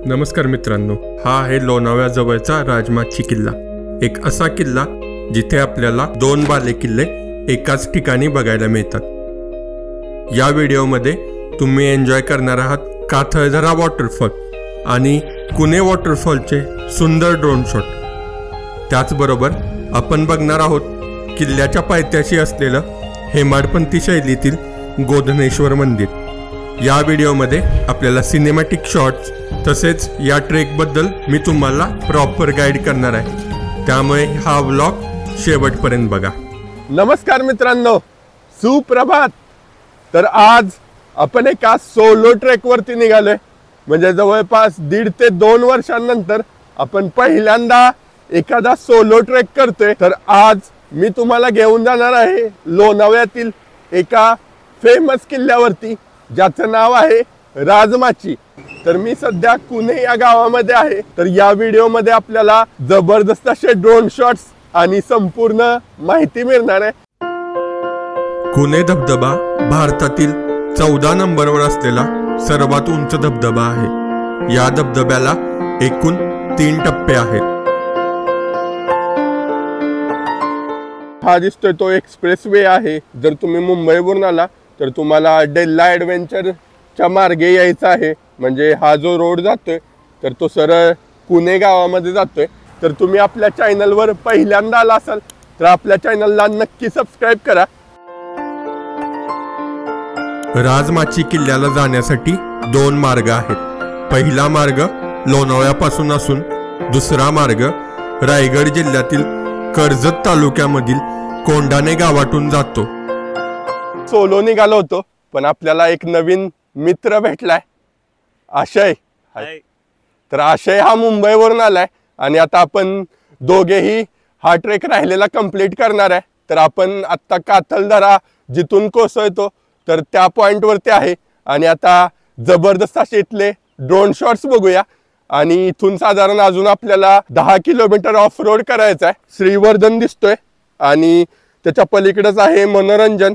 नमस्कार मित्रांनो, हा आहे लोणावळ्याजवळचा राजमाची किल्ला। एक असा किल्ला जिथे आपल्याला 2 बाले किल्ले एकाच ठिकाणी बघायला मिळतात। या व्हिडिओमध्ये तुम्ही एन्जॉय करणार आहात काथळधरा वॉटरफॉल आणि कुणे वॉटरफॉलचे सुंदर ड्रोन शॉट। त्याचबरोबर आपण बघणार आहोत किल्ल्याच्या पायथ्याशी असलेलं हेमाडपंथी शैलीतील गोधनेश्वर मंदिर। या व्हिडिओमध्ये आपल्याला सिनेमॅटिक शॉट्स तसेच या ट्रेकबद्दल मी तुम्हाला प्रॉपर गाईड करणार आहे, त्यामुळे हा व्लॉग शेवटपर्यंत बघा। नमस्कार मित्रांनो, सुप्रभात। तर आज आपण एका सोलो ट्रेक वरती निघालोय। म्हणजे जवळपास 1.5 ते 2 वर्षांनंतर आपण पहिल्यांदा एखादा सोलो ट्रेक करतोय। तर आज मी तुम्हाला घेऊन जाणार आहे लोणावळ्यातील एका फेमस किल्ल्यावरती, ज्याचं नाव आहे राजमाची। तर मी सध्या कुणे या गावामध्ये आहे। तर या व्हिडिओमध्ये आपल्याला जबरदस्त असे ड्रोन शॉट्स आणि संपूर्ण माहिती मिळणार आहे। कुणे धबधबा भारतातील 14 नंबरवर असलेला सर्वात उंच धबधबा आहे। या धबधब्याला एकूण 3 टप्पे आहेत। हा दिसतोय तो एक्सप्रेस वे आहे। जर तुम्ही मुंबईवरून आला तर तुम्हाला डेल्ला ॲडव्हेंचरच्या मार्गे यायचं आहे। म्हणजे हा जो रोड जातोय तर तो सरळ कुणे गावामध्ये जातोय। तर तुम्ही आपल्या चॅनलवर पहिल्यांदा आला असाल तर आपल्या चॅनलला नक्की सबस्क्राइब करा। राजमाची किल्ल्याला जाण्यासाठी 2 मार्ग आहेत। पहिला मार्ग लोणावळ्यापासून असून दुसरा मार्ग रायगड जिल्ह्यातील कर्जत तालुक्यामधील कोंढाणे गावातून जातो। सोलो निघालो होतो, पण आपल्याला एक नवीन मित्र भेटलाय, आशय। तर आशय हा मुंबईवरून आलाय आणि आता आपण दोघेही हा ट्रेक राहिलेला कंप्लीट करणार आहे। तर आपण आता काथळधरा जिथून कोसळतो तर त्या पॉइंट वरती आहे आणि आता जबरदस्त असे इथले ड्रोन शॉट्स बघूया। आणि इथून साधारण अजून आपल्याला 10 किलोमीटर ऑफ रोड करायचा आहे। श्रीवर्धन दिसतोय आणि त्याच्या पलीकडेच आहे मनोरंजन।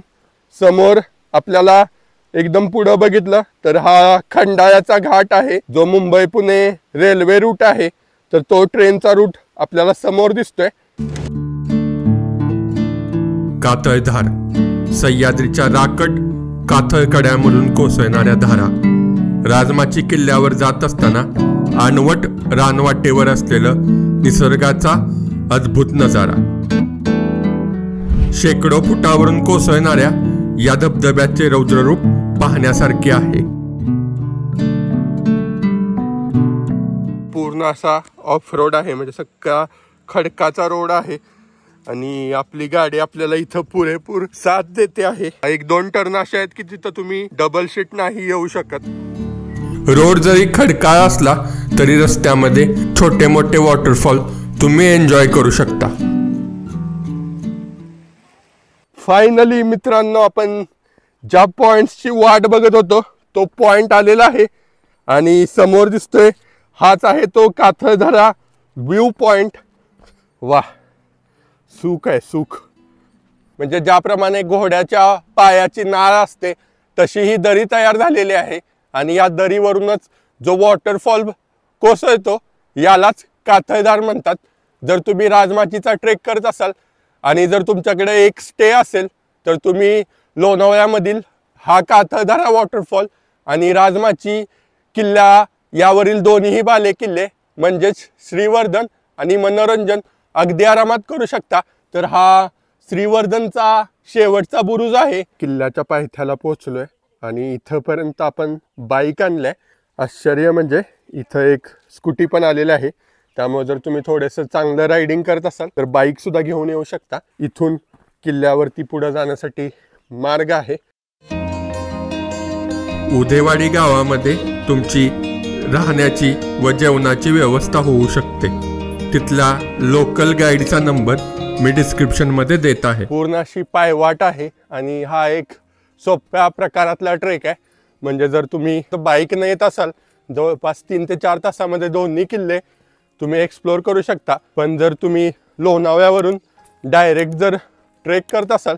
समोर आपल्याला एकदम पुढे बघितलं तर हा खंडाळ्याचा घाट आहे, जो मुंबई पुणे रेल्वे रूट आहे। तर तो ट्रेनचा रूट आपल्याला समोर दिसतोय। कातळधार, सह्याद्रीच्या राकट काथळकड्यामधून कोसळणाऱ्या धारा। राजमाची किल्ल्यावर जात असताना अनवट रानवाटेवर असलेलं निसर्गाचा अद्भुत नजारा। शेकडो फुटावरून कोसळणाऱ्या या धबधब्याचे रौद्ररूप पाहण्यासारखे आहे। पूर्ण असा ऑफ रोड आहे, म्हणजे सगळा खडकाचा रोड आहे आणि आपली गाडी आपल्याला इथं पुरेपूर साथ देते आहे। 1-2 टर्न असे आहेत की तिथं तुम्ही डबल शीट नाही येऊ शकत। रोड जरी खडकाळ असला तरी रस्त्यामध्ये छोटे मोठे वॉटरफॉल तुम्ही एन्जॉय करू शकता। फायनली मित्रांनो, आपण ज्या पॉइंट्सची वाट बघत होतो तो पॉइंट आलेला आहे आणि समोर दिसतोय हाच आहे तो काथळधरा व्ह्यू पॉइंट। वाह, सुख आहे सुख। म्हणजे ज्याप्रमाणे घोड्याच्या पायाची नाळ असते तशी ही दरी तयार झालेली आहे आणि या दरीवरूनच जो वॉटरफॉल कोसळतो यालाच काथळधार म्हणतात। जर तुम्ही राजमाचीचा ट्रेक करत असाल आणि जर तुमच्याकडे एक स्टे असेल तर तुम्ही लोणावळ्यामधील हा काथळधरा वॉटरफॉल आणि राजमाची किल्ला यावरील दोन्ही बाले किल्ले म्हणजेच श्रीवर्धन आणि मनोरंजन अगदी आरामात करू शकता। तर हा श्रीवर्धनचा शेवटचा बुरुज आहे। किल्ल्याच्या पायथ्याला पोहोचलोय आणि इथपर्यंत आपण बाईक आणलाय। आश्चर्य म्हणजे इथं एक स्कूटी पण आलेली आहे, त्यामुळे जर तुम्ही थोडंसं चांगलं रायडिंग करत असाल तर बाईक सुद्धा घेऊन येऊ शकता। इथून किल्ल्यावरती पुढे जाण्यासाठी मार्ग आहे। उदेवाडी गावामध्ये तुमची राहण्याची व जेवणाची व्यवस्था होऊ शकते। तिथला लोकल गाईडचा नंबर मी डिस्क्रिप्शन मध्ये देत आहे। पूर्ण अशी पायवाट आहे आणि हा एक सोप्या प्रकारातला ट्रेक आहे। म्हणजे जर तुम्ही बाईक न येत असाल जवळपास 3 ते 4 तासामध्ये दोन्ही किल्ले तुम्ही एक्सप्लोर करू शकता। पण जर तुम्ही लोणावळ्यावरून डायरेक्ट जर ट्रेक करत असाल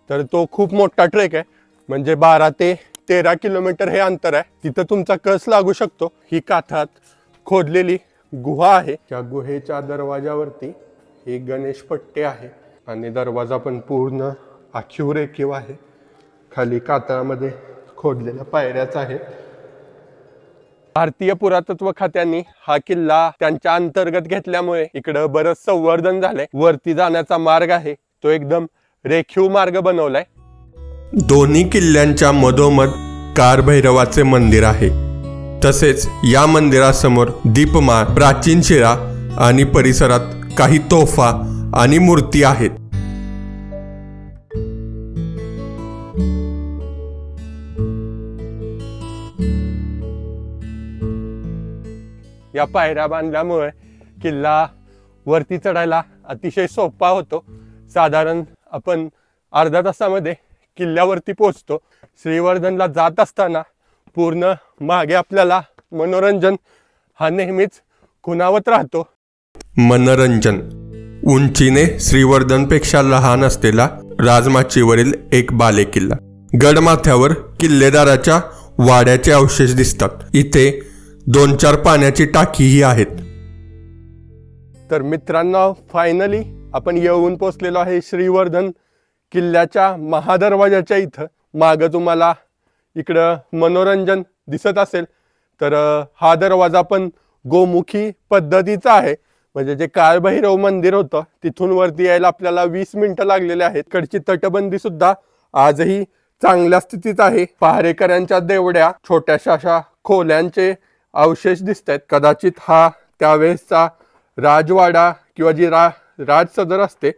तर तो खूप मोठा ट्रेक आहे। म्हणजे 12 ते 13 किलोमीटर हे अंतर आहे। तिथं तुमचा कस लागू शकतो। ही काथात खोदलेली गुहा आहे। त्या गुहेच्या दरवाजावरती एक गणेश पट्टे आहे आणि दरवाजा पण पूर्ण आखीव रेखीव आहे। खाली कातळामध्ये खोदलेल्या पायऱ्याच आहे। भारतीय पुरातत्व खात्याने हा किल्ला त्यांच्या अंतर्गत घेतल्यामुळे इकडे बरंच संवर्धन झालंय। वरती जाण्याचा मार्ग आहे तो एकदम रेखीव मार्ग बनवलाय। दोन्ही किल्ल्यांच्या मधोमध कारभैरवाचे मंदिर आहे। तसेच या मंदिरासमोर दीपमाळ, प्राचीन शिळा आणि परिसरात काही तोफा आणि मूर्ती आहेत। या पायऱ्या बांधल्यामुळे किल्ला वरती चढायला अतिशय सोपा होतो। साधारण आपण अर्ध्या तासामध्ये किल्ल्यावरती पोहोचतो। श्रीवर्धनला जात असताना पूर्ण मागे आपल्याला मनोरंजन हा नेहमीच खुणावत राहतो। मनोरंजन उंचीने श्रीवर्धनपेक्षा लहान असलेला राजमाचीवरील एक बालेकिल्ला। गडमाथ्यावर किल्लेदाराच्या वाड्याचे अवशेष दिसतात। इथे 2-4 पाण्याची टाकीही आहेत। तर मित्रांनो, फायनली आपण येऊन पोहोचलेलो आहे श्रीवर्धन किल्ल्याच्या महादरवाजाच्या इथं। मागं तुम्हाला इकडं मनोरंजन दिसत असेल तर हा दरवाजा पण गोमुखी पद्धतीचा आहे। म्हणजे जे काळभैरव मंदिर होतं तिथून वरती यायला आपल्याला 20 मिनिटं लागलेले आहेत। कडची तटबंदी सुद्धा आजही चांगल्या स्थितीत आहे। पहारेकऱ्यांच्या देवड्या, छोट्याशा अशा खोल्यांचे अवशेष दिसत आहेत। कदाचित हा त्यावेळेसचा राजवाडा किंवा जी राजसदर असते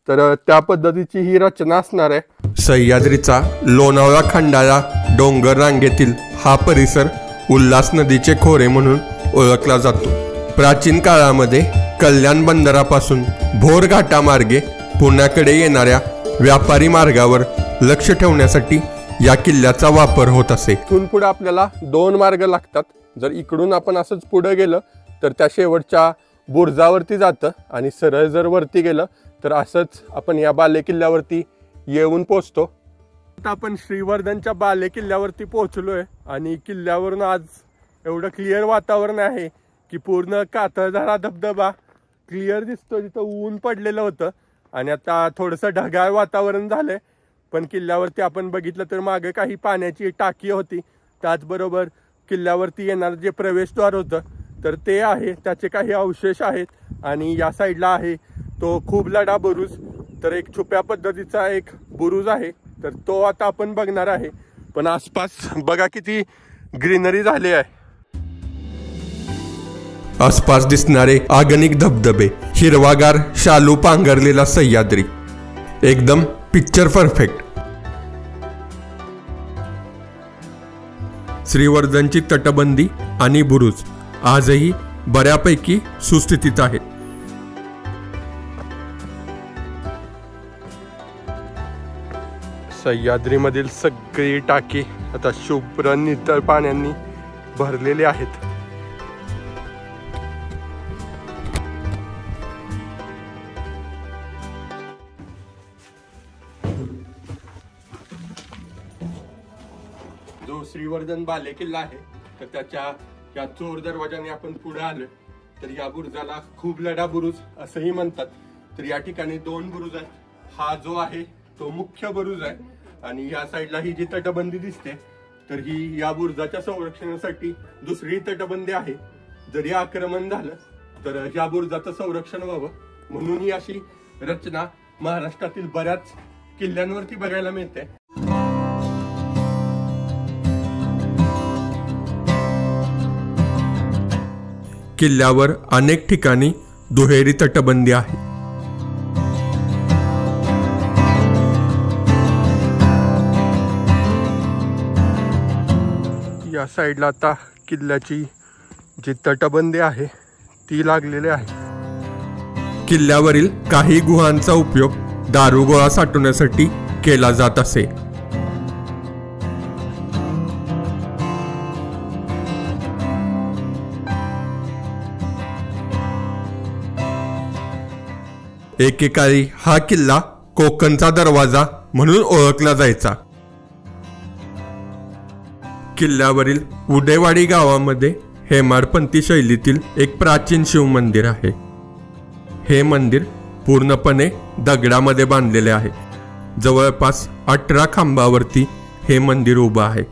तर त्या पद्धतीची ही रचना असणार आहे। सह्याद्रीचा लोणावळा खंडाळा डोंगर रांगेतील हा परिसर उल्हास नदीचे खोरे म्हणून ओळखला जातो। प्राचीन काळामध्ये कल्याण बंदरापासून भोर घाटामार्गे पुण्याकडे येणाऱ्या व्यापारी मार्गावर लक्ष ठेवण्यासाठी या किल्ल्याचा वापर होत असे। इथून पुढे आपल्याला 2 मार्ग लागतात। जर इकडून आपण असंच पुढे गेलं तर त्या शेवटच्या बुर्जावरती जातं आणि सरळ जर वरती गेलं तर असंच आपण या बालेकिल्ल्यावरती येऊन पोहोचतो। आता आपण श्रीवर्धनच्या बालेकिल्ल्यावरती पोहोचलोय आणि किल्ल्यावरून आज एवढं क्लिअर वातावरण आहे की पूर्ण कातळझरा धबधबा क्लिअर दिसतो। तिथं ऊन पडलेलं होतं आणि आता थोडंसं ढगाळ वातावरण झालंय। पण किल्ल्यावरती आपण बघितलं तर मागे काही पाण्याची टाकी होती। त्याचबरोबर किल्ल्यावरती येणार जे प्रवेशद्वार होतं तर ते आहे, त्याचे काही अवशेष आहेत। आणि या साईडला आहे तो खूप लढा बुरुज, तर एक छुप्या पद्धतीचा एक बुरुज आहे, तर तो आता आपण बघणार आहे। पण आसपास बघा किती ग्रीनरी झाली आहे। आसपास दिसणारे आगनिक धबधबे, हिरवागार शालू पांघरलेला सह्याद्री, एकदम पिक्चर परफेक्ट। श्रीवर्धनची तटबंदी आणि बुरुज आजही बऱ्यापैकी सुस्थितीत आहेत। सह्याद्रीमधील सगळी टाकी आता शुभ्र नितळ पाण्याने भरलेली आहेत। जो श्रीवर्धन बालेकिल्ला आहे तर त्याच्या या चोर दरवाजाने आपण पुढे आलो तर या बुरुजाला खूप लढा बुरुज असंही म्हणतात। तर या ठिकाणी 2 बुरुज आहेत। हा जो आहे तो मुख्य बुरुज आहे आणि या साईडला ही जी तटबंदी दिसते तर ही या बुरुजाच्या संरक्षणासाठी दुसरी तटबंदी आहे। जरी आक्रमण झालं तर या बुरुजाचं संरक्षण व्हावं म्हणून ही अशी रचना महाराष्ट्रातील बऱ्याच किल्ल्यांवरती बघायला मिळते। किल्ल्यावर अनेक ठिकाणी दुहेरी तटबंदी आहे। या साईडला आता किल्ल्याची जी तटबंदी आहे ती लागलेली आहे। किल्ल्यावरील काही गुहांचा उपयोग दारुगोळा साठवण्यासाठी केला जात असे। एकेकाळी हा किल्ला कोकणचा दरवाजा म्हणून ओळखला जायचा। किल्ल्यावरील उडेवाडी गावामध्ये हेमाडपंथी शैलीतील एक प्राचीन शिव मंदिर आहे। हे मंदिर पूर्णपणे दगडामध्ये बांधलेले आहे। जवळपास 18 खांबावरती हे मंदिर उभं आहे।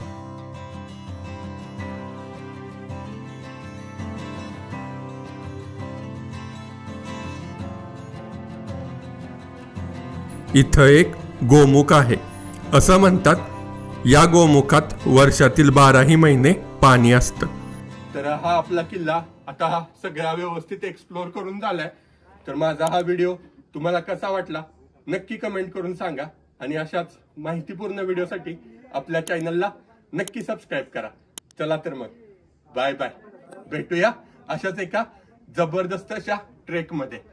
इथं एक गोमुख आहे। असं म्हणतात या गोमुखात वर्षातील 12ही महिने पाणी असतं। तर हा आपला किल्ला आता हा सगळा व्यवस्थित एक्सप्लोर करून झालाय। तर माझा हा व्हिडिओ तुम्हाला कसा वाटला नक्की कमेंट करून सांगा आणि अशाच माहितीपूर्ण व्हिडिओसाठी आपल्या चॅनलला नक्की सबस्क्राईब करा। चला तर मग बाय बाय, भेटूया अशाच एका जबरदस्त अशा ट्रेक मध्ये।